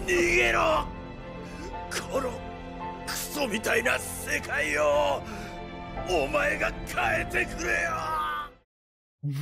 逃げろこのクソみたいな世界をお前が変えてくれよ。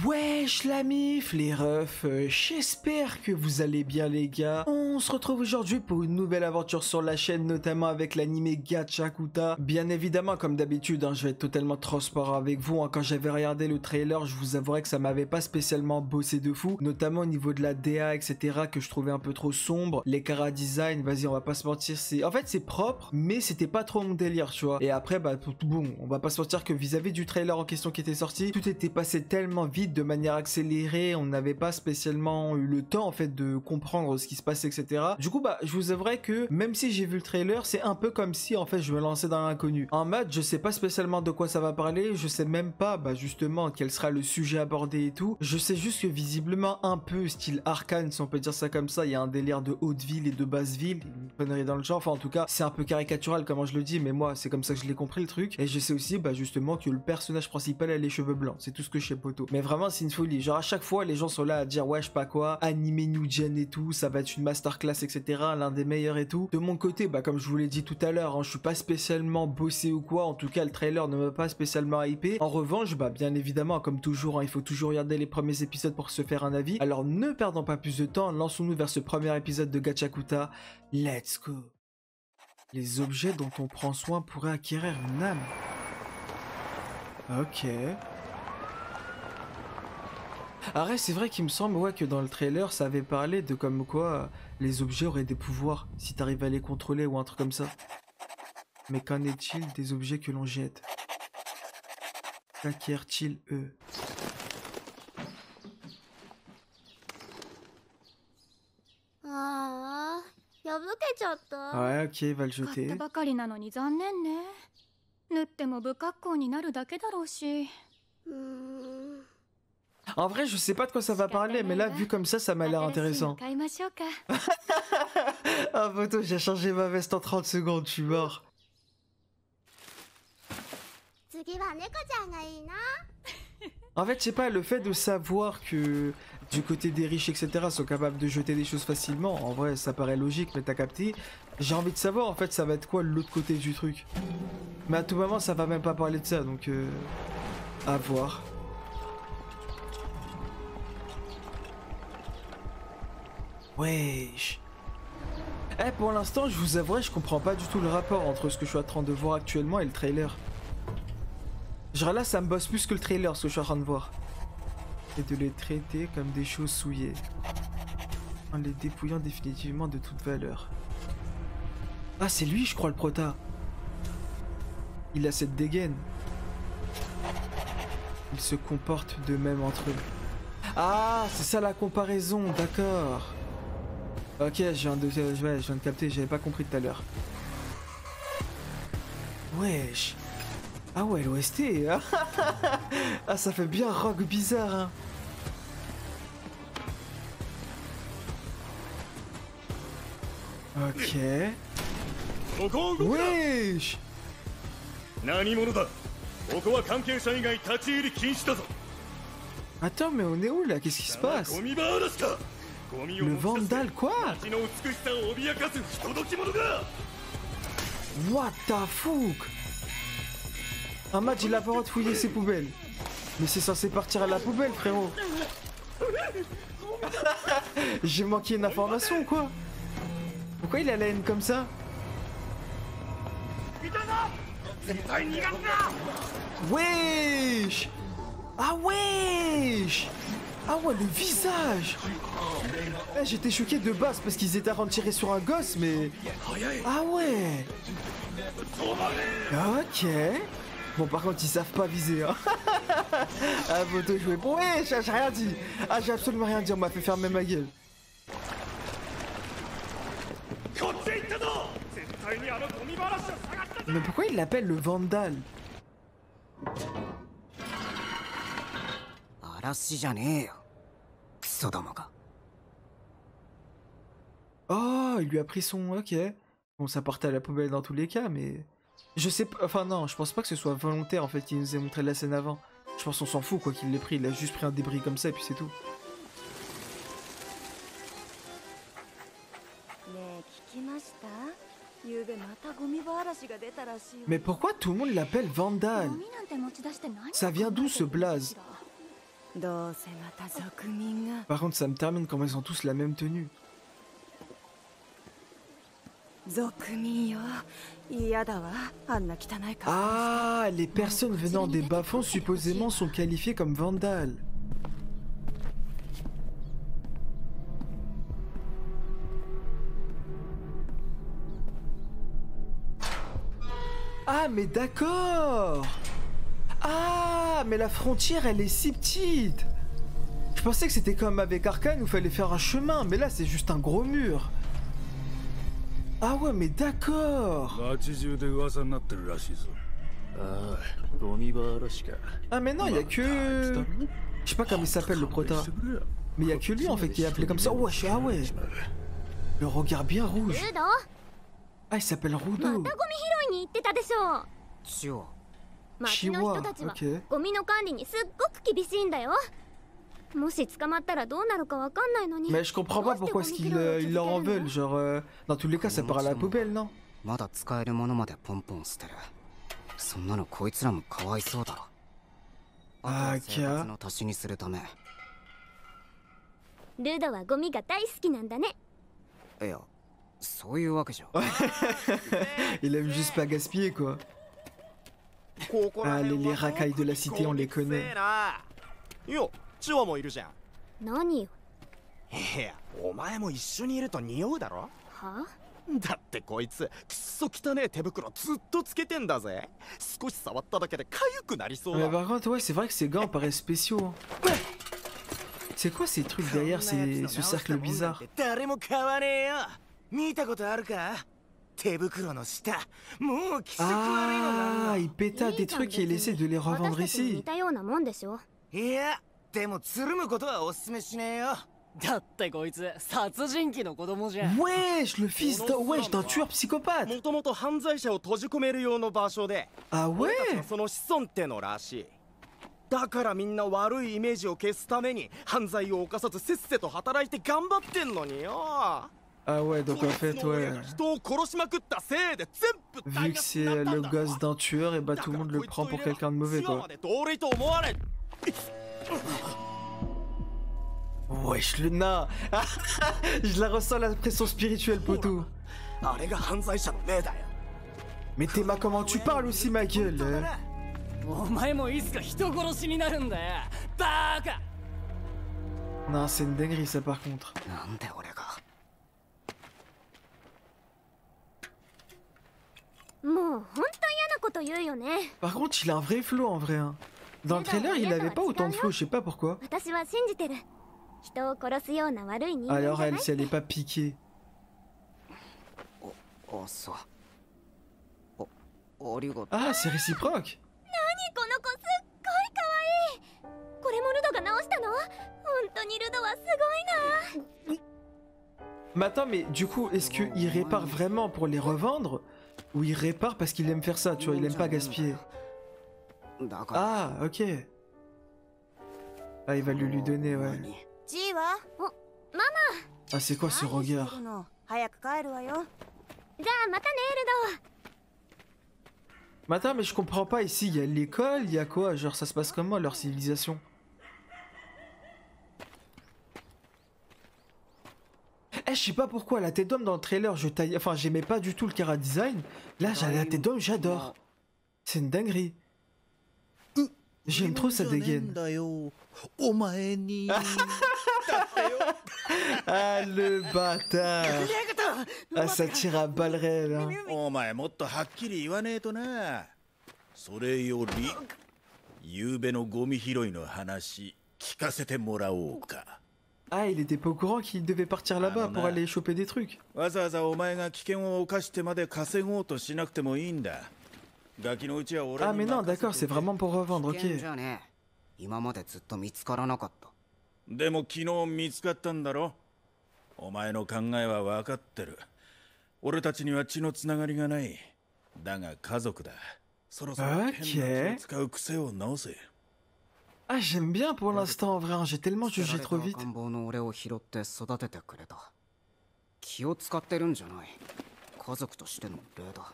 Wesh la mif, les refs, j'espère que vous allez bien les gars. On se retrouve aujourd'hui pour une nouvelle aventure sur la chaîne, notamment avec l'anime Gachakuta. Bien évidemment, comme d'habitude, je vais être totalement transparent avec vous. Quand j'avais regardé le trailer, je vous avouerai que ça m'avait pas spécialement bossé de fou, notamment au niveau de la DA, etc., que je trouvais un peu trop sombre. Les chara design, vas-y, on va pas se mentir, en fait c'est propre, mais c'était pas trop mon délire, tu vois. Et après, bah bon, on va pas se mentir que vis-à-vis du trailer en question qui était sorti, tout était passé tellement vite, de manière accélérée, on n'avait pas spécialement eu le temps en fait de comprendre ce qui se passait, etc. Du coup, bah je vous avouerai que même si j'ai vu le trailer, c'est un peu comme si en fait je me lançais dans l'inconnu. En mode, je sais pas spécialement de quoi ça va parler, je sais même pas bah justement quel sera le sujet abordé et tout. Je sais juste que visiblement un peu style Arcane, si on peut dire ça comme ça, il y a un délire de haute ville et de basse ville, une connerie dans le genre. Enfin en tout cas, c'est un peu caricatural comment je le dis, mais moi c'est comme ça que je l'ai compris le truc. Et je sais aussi bah justement que le personnage principal a les cheveux blancs, c'est tout ce que je sais poto. Mais vraiment c'est une folie, genre à chaque fois les gens sont là à dire ouais je sais pas quoi, animé new gen et tout, ça va être une masterclass etc, l'un des meilleurs et tout. De mon côté bah comme je vous l'ai dit tout à l'heure, je suis pas spécialement bossé ou quoi, en tout cas le trailer ne m'a pas spécialement hypé. En revanche bah bien évidemment comme toujours il faut toujours regarder les premiers épisodes pour se faire un avis. Alors ne perdons pas plus de temps, lançons-nous vers ce premier épisode de Gachakuta, let's go. Les objets dont on prend soin pourraient acquérir une âme. Ok. Arrête, c'est vrai qu'il me semble ouais, que dans le trailer, ça avait parlé de comme quoi les objets auraient des pouvoirs si t'arrives à les contrôler ou un truc comme ça. Mais qu'en est-il des objets que l'on jette? Qu'acquièrent-ils eux? Ouais, ok, va le jeter. En vrai, je sais pas de quoi ça va parler, mais là, vu comme ça m'a l'air intéressant. Ah, photo, j'ai changé ma veste en 30 secondes, je suis mort. En fait, je sais pas, le fait de savoir que du côté des riches, etc., sont capables de jeter des choses facilement, en vrai, ça paraît logique, mais t'as capté. J'ai envie de savoir, en fait, ça va être quoi l'autre côté du truc. Mais à tout moment, ça va même pas parler de ça, donc à voir. Wesh. Eh, pour l'instant, je vous avouerai, je comprends pas du tout le rapport entre ce que je suis en train de voir actuellement et le trailer. Genre là, ça me bosse plus que le trailer, ce que je suis en train de voir. Et de les traiter comme des choses souillées. En les dépouillant définitivement de toute valeur. Ah, c'est lui, je crois, le prota. Il a cette dégaine. Ils se comportent de même entre eux. Ah, c'est ça la comparaison, d'accord. Ok, je viens de capter, j'avais pas compris tout à l'heure. Wesh. Ah ouais, l'OST. Ah, ça fait bien rock bizarre, hein. Ok. Wesh. Attends, mais on est où là? Qu'est-ce qui se passe? Le Vandal quoi? What the fuck? Un match il a pas le droit de fouiller ses poubelles. Mais c'est censé partir à la poubelle frérot. J'ai manqué une information ou quoi? Pourquoi il a la haine comme ça? Wesh. Ah wesh. Ah ouais, le visage. Eh, j'étais choqué de base parce qu'ils étaient en train de tirer sur un gosse, mais... Ah ouais. Ok. Bon, par contre, ils savent pas viser, hein. Ah, photo joué. Bon, ouais, j'ai rien dit. Ah, j'ai absolument rien dit, on m'a fait fermer ma gueule. Mais pourquoi il l'appelle le Vandal? Oh, il lui a pris son... Ok. Bon, ça partait à la poubelle dans tous les cas, mais... Je sais pas... Enfin non, je pense pas que ce soit volontaire en fait qu'il nous ait montré la scène avant. Je pense qu'on s'en fout quoi qu'il l'ait pris, il a juste pris un débris comme ça et puis c'est tout. Mais pourquoi tout le monde l'appelle Vandal? Ça vient d'où ce blaze? Par contre, ça me termine quand ils ont tous la même tenue. Ah, les personnes venant des bas-fonds supposément sont qualifiées comme vandales. Ah, mais d'accord! Ah, mais la frontière, elle est si petite! Je pensais que c'était comme avec Arcane où il fallait faire un chemin, mais là, c'est juste un gros mur. Ah ouais, mais d'accord! Ah, mais non, il y a que... Je sais pas comment il s'appelle le prota. Mais il y a que lui en fait qui est appelé comme ça. Ouais, ah ouais! Le regard bien rouge. Ah, il s'appelle Rudo. Chihuahua, ok. Mais je comprends pas pourquoi est-ce qu'ils leur en veulent. Genre, dans tous les cas, ça part à la poubelle, non? Ah, ok. Il aime juste pas gaspiller, quoi. Ah, les racailles de la cité, on les connaît. 何よ。いや、お前も一緒にいると匂うだろ。は？だってこいつくっそ汚ねえ手袋ずっとつけてんだぜ。少し触っただけで痒くなりそう Mais だ。 par contre, ouais, c'est vrai que ces gants paraissent spéciaux. Hein. C'est quoi ces trucs derrière ce cercle bizarre? 誰も買わねえよ。見たことあるか？手袋の下。もう気色悪いのな Ah, il péta des trucs et il essaie de les revendre 私たちに似 ici. たようなもんでしょ。いや、でもつるむことはおすすめしねえよ。だってこいつ殺人鬼の子供じゃん。 Wesh, le fils d'un tueur psychopathe. もともと犯罪者を閉じ込める用の場所で、 Ah 俺たち ouais? のその子孫ってのらしい。だからみんな悪いイメージを消すために犯罪を犯さずせっせと働いて頑張ってんのによ。 Ah ouais, donc en fait, こいつの親 ouais. が人を殺しまくったせいで全部 Vu que c'est le gosse d'un tueur, et bah tout le monde le prend pour quelqu'un de mauvais, quoi. Wesh, le nain. Je la ressens, la pression spirituelle, poteau. あれが犯罪者の霊だよ。 Mais Théma, comment tu parles aussi, ma gueule? お前もいつか人殺しになるんだよ。バカ。 Non, c'est une dinguerie, ça, par contre. なんで俺が。もう本当嫌なこと言うよね。 Par contre, il a un vrai flow, en vrai. Hein. Dans le trailer, il avait pas autant de flow, je sais pas pourquoi. 私は信じてる。人を殺すような悪い人間じゃ Alors ない。 elle, si elle est pas piquée. あ、そう。ありがとう。 Ah, c'est réciproque. この子すっごい可愛い。これもルドが直したの？本当にルドはすごいな。 Mais attends, mais du coup, est-ce qu'il répare vraiment pour les revendre? Ou il répare parce qu'il aime faire ça, tu vois, il aime pas gaspiller? だから Ah, ok. Ah, il va lui donner, ouais. ジーは？お、ママ。 Ah, c'est quoi ce regard? 早く帰るわよ。じゃあまたねルド。 Mais attends, mais je comprends pas, ici, il y a l'école, il y a quoi? Genre, ça se passe comment, leur civilisation? Eh, je sais pas pourquoi, la tête d'homme dans le trailer, enfin, j'aimais pas du tout le Kara design. Là, j'ai la tête d'homme, j'adore. C'est une dinguerie. J'aime trop sa dégaine. お前に Ah, le bâtard. Ah, ça tire à balles réelles, hein. お前もっとはっきり言わねえとな。それより夕べのゴミ拾いの話聞かせてもらおうか。 Ah, il était pas au courant qu'il devait partir là-bas pour aller choper des trucs. わざわざお前が危険を冒してまで稼ごうとしなくてもいいんだ。ガキのうちは俺 Ah, に mais non, 任せ d'accord, と c'est け vraiment pour revendre, 危険 ok. じゃねえ。今までずっと見つからなかった。でも昨日見つかったんだろ。お前の考えは分かってる。俺たちには血のつながりがない。だが家族だ。そろそろ変な気を使う癖を直せ。 Ah, j'aime bien pour l'instant, en vrai, hein, j'ai tellement jugé trop vite. 赤ん坊の俺を拾って育ててくれた。気を使ってるんじゃない。家族としての礼だ。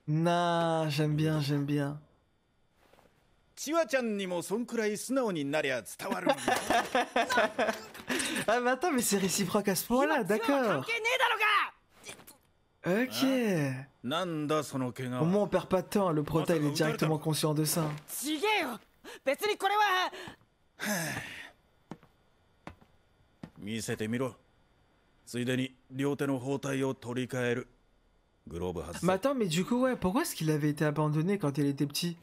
Non, j'aime bien, j'aime bien. チワちゃんにもそんくらい素直になりゃ伝わるのに。Ah mais attends, mais c'est réciproque à ce point-là, 関 d'accord. 係ねえだろが。 Ok. なんだその怪我 Au は。 moins on perd pas de temps, le prota il est directement conscient de ça. ちげえよ。別にこれは。見せてみろ。ついでに両手の包帯を取り替える。グローブ外せ。 Mais attends, mais du coup, ouais, pourquoi est-ce qu'il avait été abandonné quand il était petit?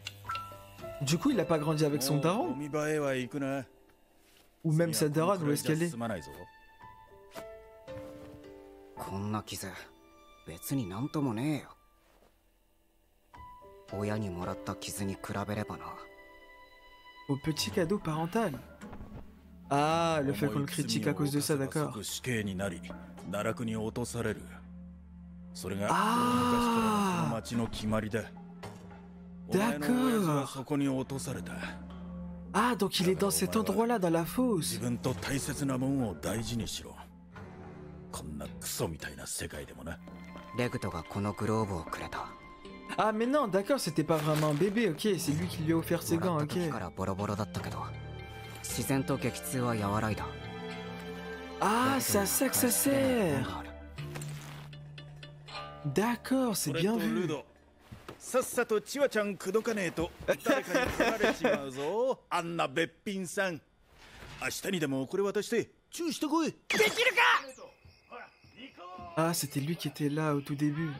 Du coup, il a pas grandi avec son もう daron? 海場へは行くな。 Ou même sa 次は daronne, où est-ce qu'elle est? 進まないぞ。こんな傷別になんともねえよ。親にもらった傷に比べればな。 Au petit cadeau parental. Ah, le fait qu'on le critique à cause de ça, d'accord. 死刑になり、奈落に落とされる。それが昔あーからこの町の決まりだ。 D'accord. お前の親父はそこに落とされた。 Ah, donc il est dans cet endroit-là, dans la 自 fosse. 分と大切なもんを大事にしろ。こんなクソみたいな世界でもな。レグトがこのグローブをくれた。 Ah, mais non, d'accord, c'était pas vraiment un bébé, ok, c'est lui qui lui a offert ses もら gants, った時 ok. からボロボロだったけど、自然と激痛は和らいだ。 Ah, c'est à ça que ça sert. D'accord, c'est それ bien とル vu. ド、さっさとチワちゃん口説かねえと誰かに取られちまうぞ。あんなべっぴんさん。明日にでもこれ渡してチューしてこい。できるか。 Ah, c'était lui qui était là au tout début.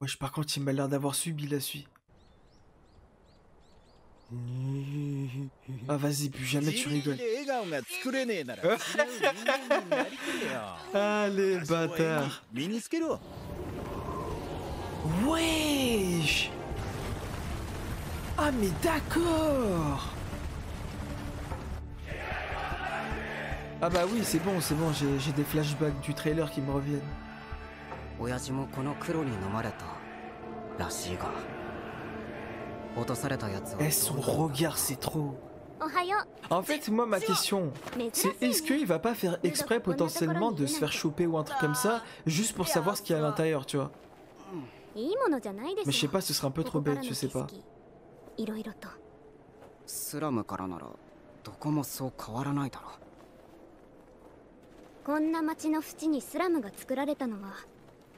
Wesh, par contre, il m'a l'air d'avoir subi la suite. Ah, vas-y, plus jamais tu rigoles. 自力で笑顔が作れねえなら違う人間になりきれよ。 Allez, bâtard. 身につけろ。 Wesh. Ah, mais d'accord. Ah bah oui, c'est bon, j'ai des flashbacks du trailer qui me reviennent. 親父もこの黒に飲まれたらしいが、落とされたやつを Eh, son regard, c'est trop. おはよ En fait, moi, ma question, c'est est-ce qu'il va pas faire exprès potentiellement de se faire choper ou un truc comme ça, juste pour savoir ce qu'il y a à l'intérieur, tu vois? う。いいものじゃないでしょ。 Mais je sais pas, ce serait un peu trop ここから bête, の je sais pas. 景色いろいろと。スラムからならどこもそう変わらないだろ。こんな町の縁にスラムが作られたのは、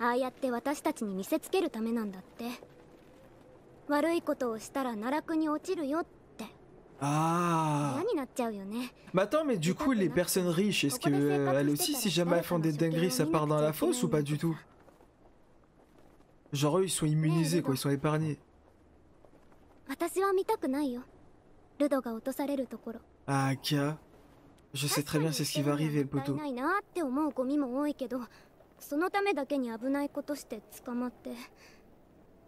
ああやって私たちに見せつけるためなんだって。悪いことをしたら奈落に落ちるよって。 Ah. 嫌になっちゃうよね。 Mais attends, mais du coup, les personnes riches, est-ce que elles aussi, si jamais elles font des dingueries, ça part dans la fosse ou pas du tout? Genre eux, ils sont immunisés, quoi, ils sont épargnés. 私は見たくないよ。ルドが落とされるところ。 Ah, Kia. Je sais très bien c'est ce qui va arriver, le もったい poteau. ないなって思うゴミも多いけど、そのためだけに危ないことして捕まって、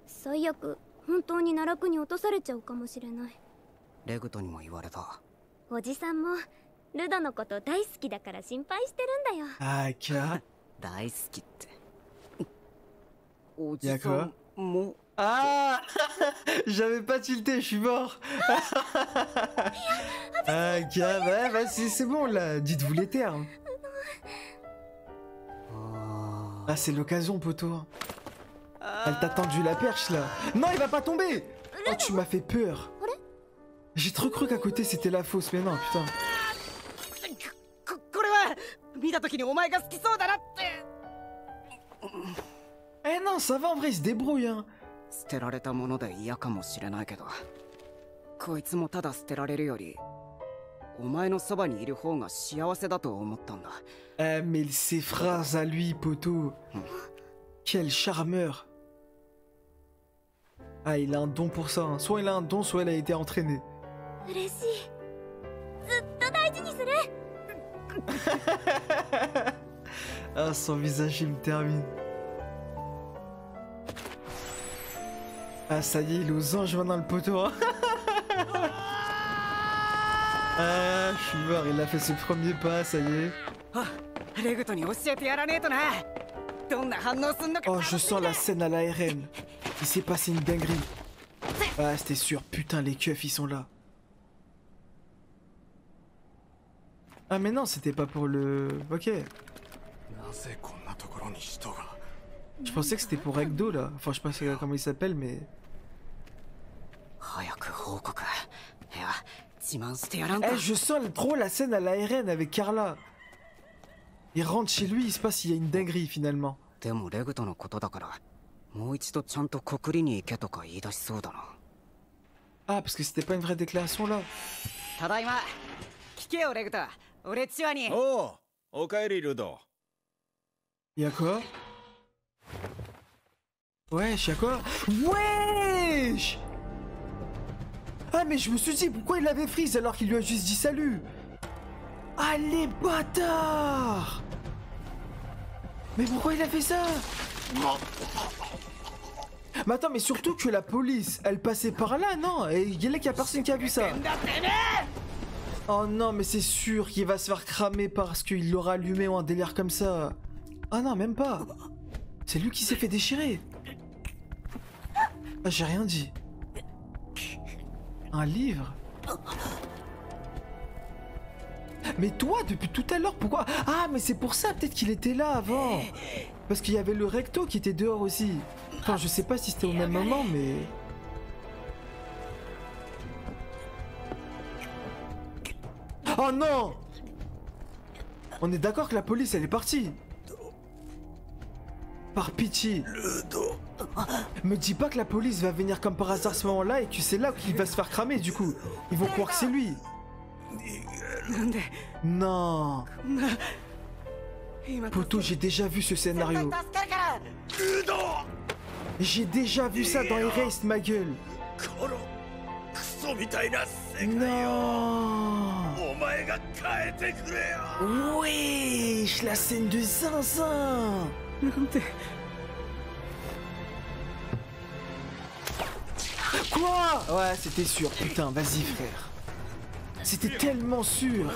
最悪本当に奈落に落とされちゃうかもしれない。レグトにも言われた。おじさんもルドのこと大好きだから心配してるんだよ。 Ah, Kia. 大好きって。おじさんも Ah. J'avais pas tilté, je suis mort. Ah, Kia, bah, c'est bon, là. Dites-vous les termes. Ah, c'est l'occasion, poteau. Elle t'a tendu la perche, là. Non, il va pas tomber. Oh, tu m'as fait peur. J'ai trop cru qu'à côté, c'était la fosse, mais non, putain. これは見た時にお前が好きそうだなって。 Eh non, ça va, en vrai, il se débrouille, hein. 捨てられたもので嫌かもしれないけど、こいつもただ捨てられるよりお前のそばにいる方が幸せだと思ったんだ。 Eh, mais ses phrases à lui, poteau. Quel charmeur. Ah, il a un don pour ça, hein. Soit il a un don, soit il a été entraîné. 嬉しい。ずっと大事にする。 Ah, son visage, il me termine. Ah, ça y est, il est aux anges maintenant, le poteau. Hein. Ah, je suis mort, il a fait ce premier pas, ça y est. レグトに教えてやらねえとな。どんな反応すんのか。 Oh, je sens la scène à l'ARN. Il s'est passé une dinguerie. Ah, c'était sûr. Putain, les keufs, ils sont là. Ah mais non, c'était pas pour le... Ok. Je pensais que c'était pour Ekdo là. Enfin, je sais pas comment il s'appelle, mais... Eh, je sens trop la scène à l'ARN avec Carla. Il rentre chez lui, il se passe, il y a une dinguerie finalement. Ah, parce que c'était pas une vraie déclaration là. Oh, Okaeri Ludo. Y'a quoi? Wesh, y'a quoi? Wesh! Ah, mais je me suis dit, pourquoi il avait freeze alors qu'il lui a juste dit salut? Ah, les bâtards! Mais pourquoi il a fait ça? Mais attends, mais surtout que la police, elle passait par là, non? Et il y a personne qui a vu ça. Oh non, mais c'est sûr qu'il va se faire cramer parce qu'il l'aura allumé ou un délire comme ça. Ah non, même pas. C'est lui qui s'est fait déchirer. Ah, j'ai rien dit. Un livre? Mais toi, depuis tout à l'heure, pourquoi? Ah, mais c'est pour ça peut-être qu'il était là avant. Parce qu'il y avait le recto qui était dehors aussi. Enfin, je sais pas si c'était au même moment, mais... Oh non! On est d'accord que la police, elle est partie. Par pitié. Me dis pas que la police va venir comme par hasard à ce moment-là et que c'est là qu'il va se faire cramer du coup. Ils vont croire que c'est lui. Non. Poto, j'ai déjà vu ce scénario. J'ai déjà vu ça dans Erased, ma gueule. Non. Wesh, la scène de zinzin. Quoi? Ouais, c'était sûr. Putain, vas-y, frère. C'était tellement sûr.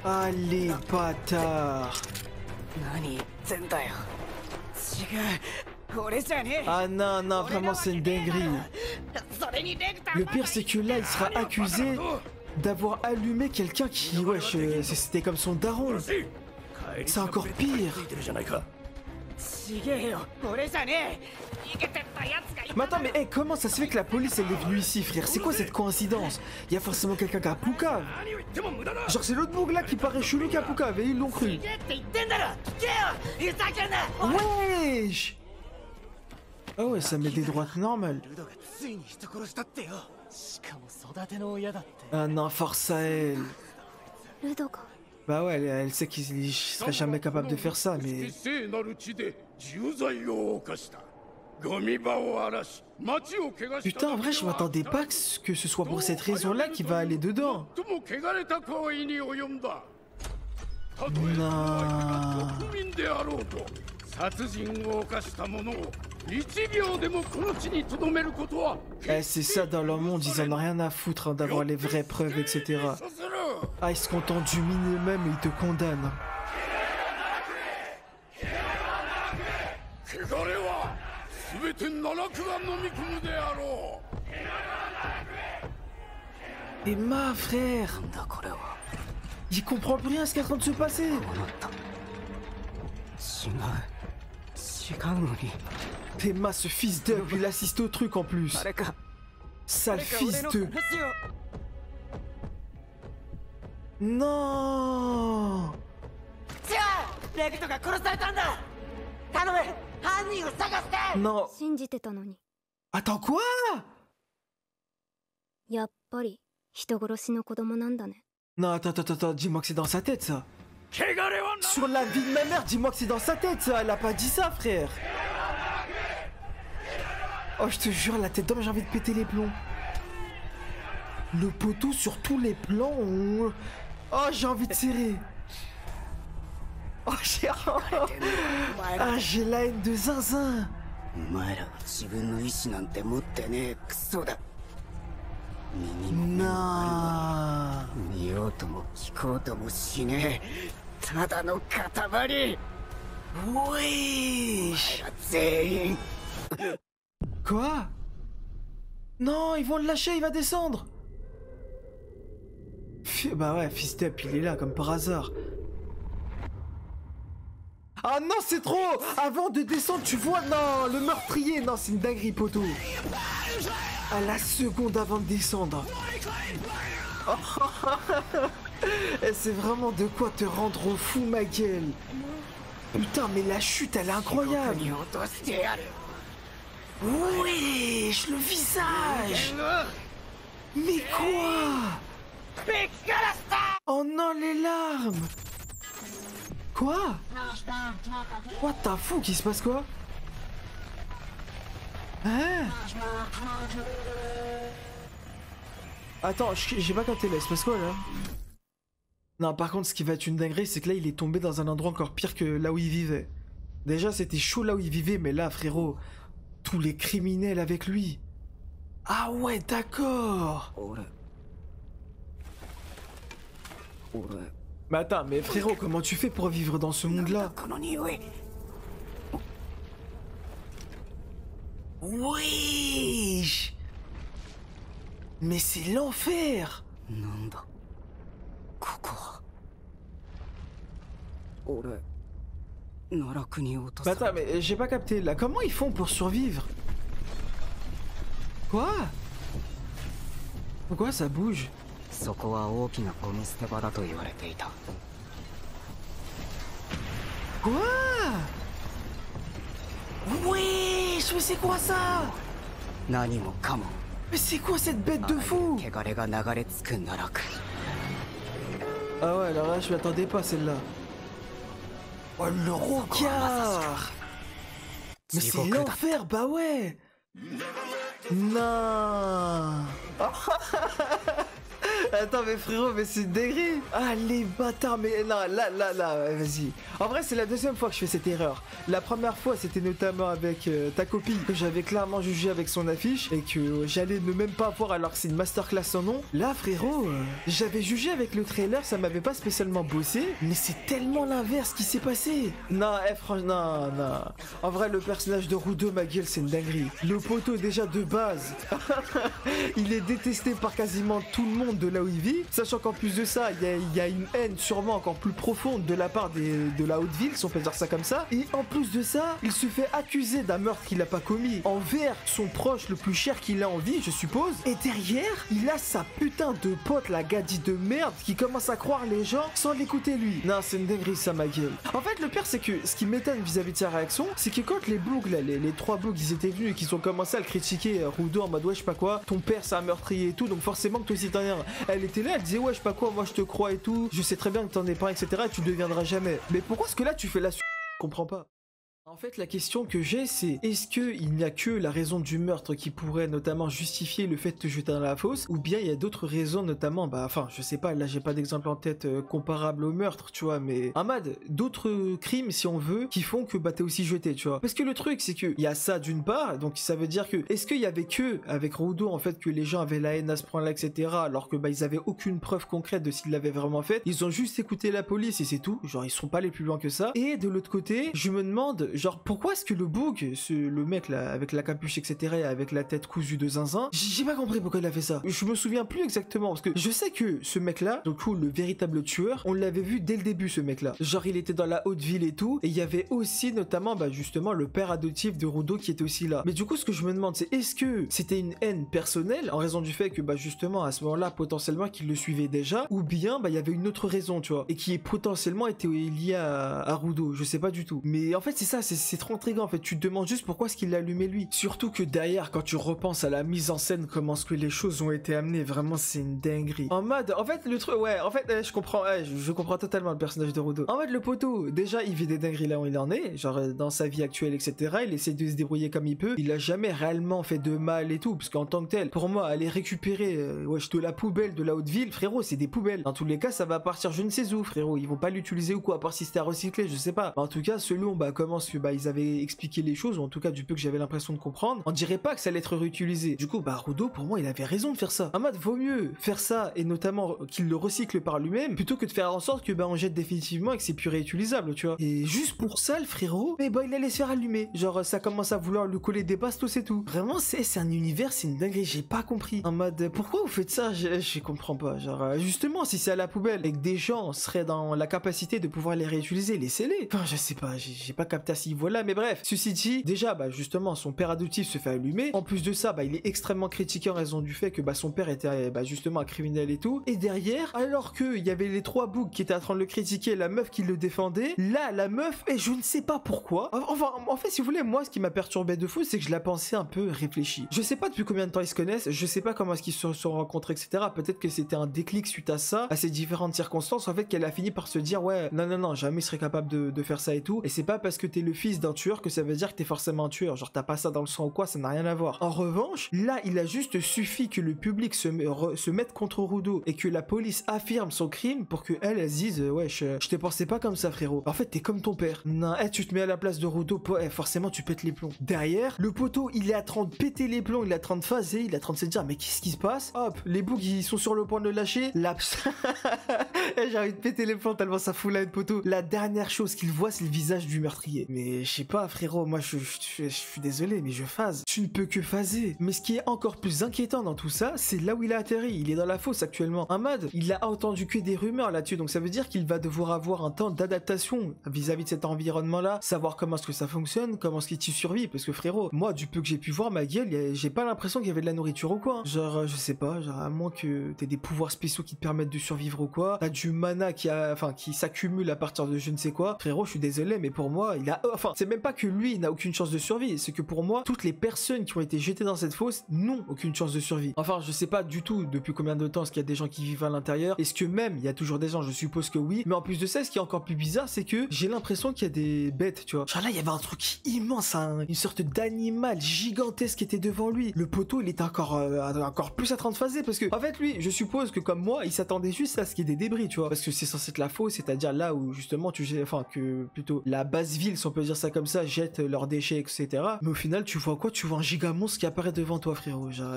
Allez, bâtard. Ah non, non, vraiment c'est une dinguerie. Le pire c'est que là il sera accusé d'avoir allumé quelqu'un qui... Wesh, c'était comme son daron. C'est encore pire. Mais attends, mais hey, comment ça se fait que la police elle est venue ici, frère? C'est quoi cette coïncidence? Il y a forcément quelqu'un qui a Poucave. Genre c'est l'autre boug là qui paraît chelou qu'à Poucave et ils l'ont cru. Wesh. Ah ouais, ça met des droites normales. Ah non, force à elle. Bah ouais, elle sait qu'il serait jamais capable de faire ça, mais... Putain, en vrai, je m'attendais pas que ce soit pour cette raison-là qu'il va aller dedans. Non. Eh, c'est ça dans leur monde, ils en ont rien à foutre hein, d'avoir les vraies preuves, etc. Ah, ils se contentent du minimum et ils te condamnent. Et ma frère, il comprend plus rien à ce qui est en train de se passer. Théma, ce fils d'up, il assiste au truc en plus. Sale fils de... Non. Non. Attends, quoi? Non, attends, dis-moi que c'est dans sa tête ça. Sur la vie de ma mère, dis-moi que c'est dans sa tête ça. Elle a pas dit ça, frère. Oh, je te jure, la tête d'homme, j'ai envie de péter les plombs. Le poteau sur tous les plans. Oh, j'ai envie de serrer. Oh, j'ai la haine de zinzin. Non. Oui. Quoi? Non, ils vont le lâcher, il va descendre. Bah ouais, Fist Up, il est là, comme par hasard. Ah non, c'est trop! Avant de descendre, tu vois, non, le meurtrier, non, c'est une dinguerie, poteau. À la seconde avant de descendre. Et c'est vraiment de quoi te rendre au fou, ma gueule. Putain, mais la chute, elle est incroyable. Wesh, le visage. Mais quoi? Oh non, les larmes. Quoi? What the fuck, il se passe quoi? Hein? Attends, j'ai pas capté là, il se passe quoi là? Non, par contre, ce qui va être une dinguerie, c'est que là, il est tombé dans un endroit encore pire que là où il vivait. Déjà, c'était chaud là où il vivait, mais là, frérot, tous les criminels avec lui. Ah ouais, d'accord. Mais attends, mais frérot, comment tu fais pour vivre dans ce monde-là? Wesh. Mais c'est l'enfer. Bah attends, mais j'ai pas capté là. Comment ils font pour survivre? Quoi? Pourquoi ça bouge? Quoi? Wesh, mais c'est quoi ça? Mais c'est quoi cette bête de fou? Ah ouais, alors là, je m'attendais pas celle-là. Oh, le rocard! Mais c'est l'enfer, bah ouais! Non! Attends, mais frérot, mais c'est dingue! Ah, les bâtards, mais non, là, vas-y. En vrai, c'est la deuxième fois que je fais cette erreur. La première fois, c'était notamment avec ta copine, que j'avais clairement jugé avec son affiche, et que j'allais ne même pas voir alors que c'est une masterclass son nom. Là, frérot, j'avais jugé avec le trailer, ça m'avait pas spécialement bossé, mais c'est tellement l'inverse qui s'est passé. Non, franchement, non. En vrai, le personnage de Rudo, ma gueule, c'est une dinguerie. Le poteau, déjà de base, il est détesté par quasiment tout le monde de là où il vit, sachant qu'en plus de ça, il y a une haine sûrement encore plus profonde de la part de la haute ville, si on peut dire ça comme ça, et en plus de ça, il se fait accuser d'un meurtre qu'il n'a pas commis envers son proche le plus cher qu'il a en vie, je suppose, et derrière, il a sa putain de pote, la gadie de merde, qui commence à croire les gens sans l'écouter lui. Non, c'est une dinguerie ça, ma gueule. En fait, le pire, c'est que ce qui m'étonne vis-à-vis de sa réaction, c'est que quand les blogs, là, les trois blogs, ils étaient venus et qu'ils ont commencé à le critiquer, Rudo en mode ouais, je sais pas quoi, ton père c'est un meurtrier et tout, donc forcément que toi aussi t'en es un. Elle était là, elle disait ouais, je sais pas quoi, moi je te crois et tout, je sais très bien que t'en es pas, etc. et tu deviendras jamais. Mais pourquoi est-ce que là tu fais la Je comprends pas. En fait, la question que j'ai, c'est est-ce qu'il n'y a que la raison du meurtre qui pourrait notamment justifier le fait de te jeter dans la fosse, ou bien il y a d'autres raisons, notamment, bah, enfin, je sais pas, là j'ai pas d'exemple en tête comparable au meurtre, tu vois, mais en mode, d'autres crimes, si on veut, qui font que bah t'es aussi jeté, tu vois. Parce que le truc, c'est que il y a ça d'une part, donc ça veut dire que est-ce qu'il y avait que avec Rudo en fait que les gens avaient la haine à ce point-là, etc. Alors que bah ils avaient aucune preuve concrète de s'ils l'avaient vraiment fait, ils ont juste écouté la police et c'est tout, genre ils sont pas allés plus loin que ça. Et de l'autre côté, je me demande genre pourquoi est-ce que le bouc, le mec là avec la capuche etc et avec la tête cousue de zinzin, j'ai pas compris pourquoi il a fait ça. Je me souviens plus exactement parce que je sais que ce mec là, du coup le véritable tueur, on l'avait vu dès le début ce mec là. Genre il était dans la haute ville et tout, et il y avait aussi notamment bah justement le père adoptif de Rudo qui était aussi là. Mais du coup ce que je me demande c'est est-ce que c'était une haine personnelle en raison du fait que bah justement à ce moment-là potentiellement qu'il le suivait déjà, ou bien bah il y avait une autre raison tu vois, et qui est potentiellement été liée à Rudo, je sais pas du tout. Mais en fait c'est ça, c'est trop intriguant en fait, tu te demandes juste pourquoi est-ce qu'il l'a allumé lui. Surtout que derrière quand tu repenses à la mise en scène, comment est-ce que les choses ont été amenées, vraiment c'est une dinguerie. En mode, en fait le truc, ouais, en fait je comprends, je comprends totalement le personnage de Rudo. En mode le poteau, déjà il vit des dingueries là où il en est, genre dans sa vie actuelle etc, il essaie de se débrouiller comme il peut, il a jamais réellement fait de mal et tout, parce qu'en tant que tel, pour moi aller récupérer de la poubelle de la haute ville, frérot c'est des poubelles, dans tous les cas ça va partir je ne sais où frérot, ils vont pas l'utiliser ou quoi, à part si c'était à recycler, je sais pas. Mais en tout cas selon bah comment que bah ils avaient expliqué les choses, ou en tout cas du peu que j'avais l'impression de comprendre, on dirait pas que ça allait être réutilisé. Du coup, bah Rudo, pour moi, il avait raison de faire ça. En mode, vaut mieux faire ça, et notamment qu'il le recycle par lui-même, plutôt que de faire en sorte que bah on jette définitivement et que c'est plus réutilisable, tu vois. Et juste pour ça, le frérot, mais bah il allait se faire allumer. Genre, ça commence à vouloir lui coller des bastos et tout. Vraiment, c'est un univers, c'est une dinguerie, j'ai pas compris. En mode, pourquoi vous faites ça? Je comprends pas. Genre, justement, si c'est à la poubelle et que des gens seraient dans la capacité de pouvoir les réutiliser, laissez-les. Enfin, je sais pas, j'ai pas capté à ce niveau-là, mais bref. Ceci dit, déjà, bah justement, son père adoptif se fait allumer. En plus de ça, bah il est extrêmement critiqué en raison du fait que bah son père était bah justement un criminel et tout. Et derrière, alors qu'il y avait les trois boucs qui étaient en train de le critiquer, la meuf qui le défendait, là, la meuf, et je ne sais pas pourquoi. Enfin, en fait, si vous voulez, moi, ce qui m'a perturbé de fou, c'est que je la pensais un peu réfléchie. Je sais pas depuis combien de temps ils se connaissent, je sais pas comment est-ce qu'ils se sont rencontrés, etc. Peut-être que c'était un déclic suite à ça, à ces différentes circonstances, en fait, qu'elle a fini par se dire, ouais, non, jamais il serait capable de faire ça et tout. Et c'est pas parce que t'es le fils d'un tueur que ça veut dire que t'es forcément un tueur. Genre, t'as pas ça dans le sang ou quoi, ça n'a rien à voir. En revanche, là, il a juste suffi que le public se mette contre Rudo et que la police affirme son crime pour que elle se dise, ouais, je te pensais pas comme ça, frérot. En fait, t'es comme ton père. Non, tu te mets à la place de Rudo, forcément, tu pètes les plombs. Derrière, le poteau, il est en train de péter les plombs, il est en train de phaser, il est en train de se dire, mais qu'est-ce qui se passe? Hop, les boucs, ils sont sur le point de le lâcher. J'ai envie de péter les plombs tellement ça fout là le poteau. La dernière chose qu'il voit, c'est le visage du meurtrier. Mais je sais pas, frérot, moi, je suis désolé, mais je phase. Tu ne peux que phaser. Mais ce qui est encore plus inquiétant dans tout ça, c'est là où il a atterri. Il est dans la fosse actuellement. En mode, il a entendu que des rumeurs là-dessus, donc ça veut dire qu'il va devoir avoir un temps d'adaptation vis-à-vis de cet environnement-là, savoir comment est-ce que ça fonctionne, comment est-ce qu'il survit, parce que frérot, moi, du peu que j'ai pu voir, ma gueule, j'ai pas l'impression qu'il y avait de la nourriture ou quoi. Genre, je sais pas, genre, à moins que t'aies des pouvoirs spéciaux qui te permettent de survivre ou quoi, t'as du mana qui s'accumule à partir de je ne sais quoi. Frérot, je suis désolé, mais pour moi, c'est même pas que lui, il n'a aucune chance de survie, c'est que pour moi, toutes les personnes qui ont été jetées dans cette fosse n'ont aucune chance de survie. Enfin, je sais pas du tout depuis combien de temps est-ce qu'il y a des gens qui vivent à l'intérieur. Est-ce que même, il y a toujours des gens, je suppose que oui. Mais en plus de ça, ce qui est encore plus bizarre, c'est que j'ai l'impression qu'il y a des bêtes, tu vois. Genre là, il y avait un truc immense, une sorte d'animal gigantesque qui était devant lui. Le poteau, il était encore plus en train de phaser parce que, en fait, lui, je suppose que comme moi, il s'attendait juste à ce qu'il y ait des débris, tu vois. Parce que c'est censé être la fosse, c'est-à-dire là où justement que plutôt la base ville, si on peut dire ça comme ça, jette leurs déchets, etc. Mais au final, tu vois quoi? Tu vois un giga monstre qui apparaît devant toi, frérot. Genre,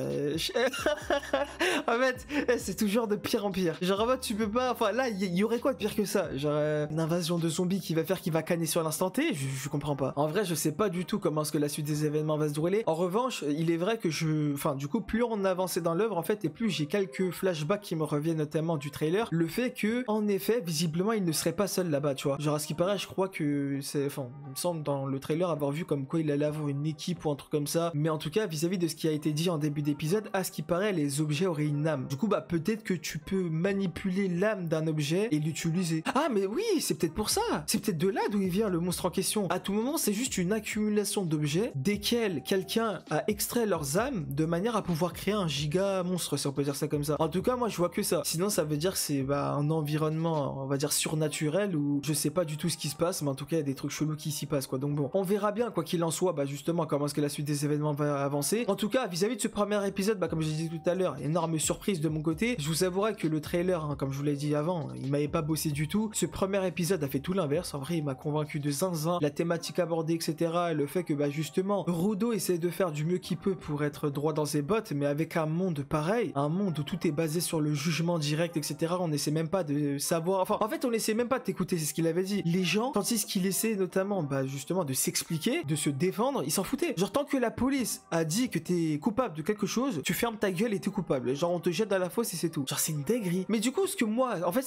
en fait, c'est toujours de pire en pire. Genre, en fait, tu peux pas. Enfin, là, il y aurait quoi de pire que ça? Genre, une invasion de zombies qui va canner sur l'instant T? Je comprends pas. En vrai, je sais pas du tout comment est-ce que la suite des événements va se dérouler. En revanche, il est vrai que du coup, plus on avançait dans l'œuvre, en fait, et plus j'ai quelques flashbacks qui me reviennent notamment du trailer. Le fait que, en effet, visiblement, il ne serait pas seul là-bas, tu vois. Genre, à ce qui paraît, je crois que il me semble dans le trailer avoir vu comme quoi il allait avoir une équipe ou un truc comme ça. Mais en tout cas, vis-à-vis de ce qui a été dit en début d'épisode, à ce qui paraît, les objets auraient une âme. Du coup, bah, peut-être que tu peux manipuler l'âme d'un objet et l'utiliser. Ah, mais oui, c'est peut-être pour ça. C'est peut-être de là d'où il vient le monstre en question. À tout moment, c'est juste une accumulation d'objets desquels quelqu'un a extrait leurs âmes de manière à pouvoir créer un giga monstre, si on peut dire ça comme ça. En tout cas, moi, je vois que ça. Sinon, ça veut dire que c'est un environnement, on va dire, surnaturel où je sais pas du tout ce qui se passe, mais en tout cas, il y a des trucs chelous qui s'y passent, quoi. Donc bon, on verra bien, quoi qu'il en soit, bah justement, comment est-ce que la suite des événements va avancer. En tout cas, vis-à-vis de ce premier épisode, bah comme j'ai dit tout à l'heure, énorme surprise de mon côté. Je vous avouerai que le trailer, hein, comme je vous l'ai dit avant, il m'avait pas bossé du tout. Ce premier épisode a fait tout l'inverse. En vrai, il m'a convaincu de zinzin, la thématique abordée, etc. Et le fait que, bah justement, Rudo essaie de faire du mieux qu'il peut pour être droit dans ses bottes, mais avec un monde pareil, un monde où tout est basé sur le jugement direct, etc. On essaie même pas de savoir, enfin, en fait, on essaie même pas de t'écouter, c'est ce qu'il avait dit. Les gens, quand ce qu'il essaie notamment, bah justement, de s'expliquer, de se défendre, ils s'en foutaient. Genre, tant que la police a dit que t'es coupable de quelque chose, tu fermes ta gueule et t'es coupable. Genre, on te jette dans la fosse et c'est tout. Genre, c'est une dinguerie. Mais du coup, ce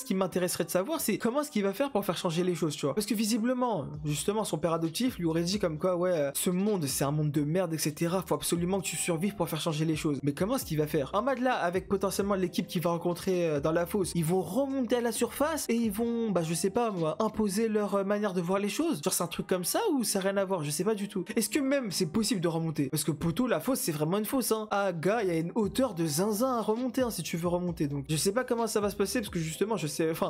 qui m'intéresserait de savoir, c'est comment est-ce qu'il va faire pour faire changer les choses, tu vois. Parce que visiblement, justement, son père adoptif lui aurait dit comme quoi, ouais, ce monde, c'est un monde de merde, etc. Faut absolument que tu survives pour faire changer les choses. Mais comment est-ce qu'il va faire? En mode là, avec potentiellement l'équipe qu'il va rencontrer dans la fosse, ils vont remonter à la surface et ils vont, bah, je sais pas, moi, imposer leur manière de voir les choses. Genre, c'est un truc comme ça ou ça n'a rien à voir? Je sais pas du tout. Est-ce que même c'est possible de remonter? Parce que poteau, la fosse, c'est vraiment une fosse, hein. Ah, gars, il y a une hauteur de zinzin à remonter, hein, si tu veux remonter. Donc, je sais pas comment ça va se passer parce que justement,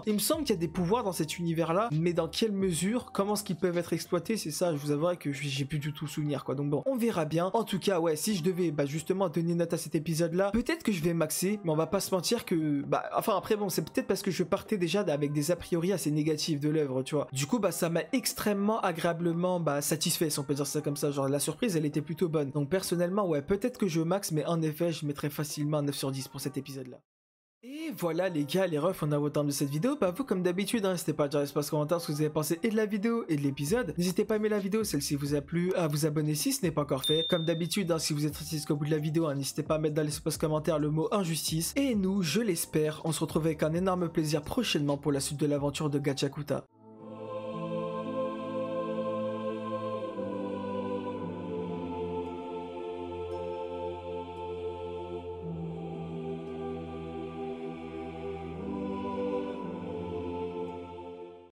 il me semble qu'il y a des pouvoirs dans cet univers-là, mais dans quelle mesure, comment est-ce qu'ils peuvent être exploités, c'est ça, je vous avouerai que j'ai plus du tout souvenir, quoi. Donc bon, on verra bien. En tout cas, ouais, si je devais, bah, justement, donner note à cet épisode-là, peut-être que je vais maxer, mais on va pas se mentir que, bah, enfin, après, bon, c'est peut-être parce que je partais déjà avec des a priori assez négatifs de l'œuvre, tu vois. Du coup, bah, ça m'a extrêmement agréablement agréablement satisfait, si on peut dire ça comme ça. Genre la surprise, elle était plutôt bonne. Donc personnellement, ouais, peut-être que je max, mais en effet, je mettrais facilement un 9 sur 10 pour cet épisode-là. Et voilà les gars, les refs, on a au terme de cette vidéo. Bah vous comme d'habitude, n'hésitez pas à dire dans l'espace commentaire ce que vous avez pensé et de la vidéo et de l'épisode. N'hésitez pas à aimer la vidéo, celle-ci vous a plu, à vous abonner si ce n'est pas encore fait. Comme d'habitude, si vous êtes resté jusqu'au bout de la vidéo, n'hésitez pas à mettre dans l'espace commentaire le mot injustice. Et nous, je l'espère, on se retrouve avec un énorme plaisir prochainement pour la suite de l'aventure de Gachakuta.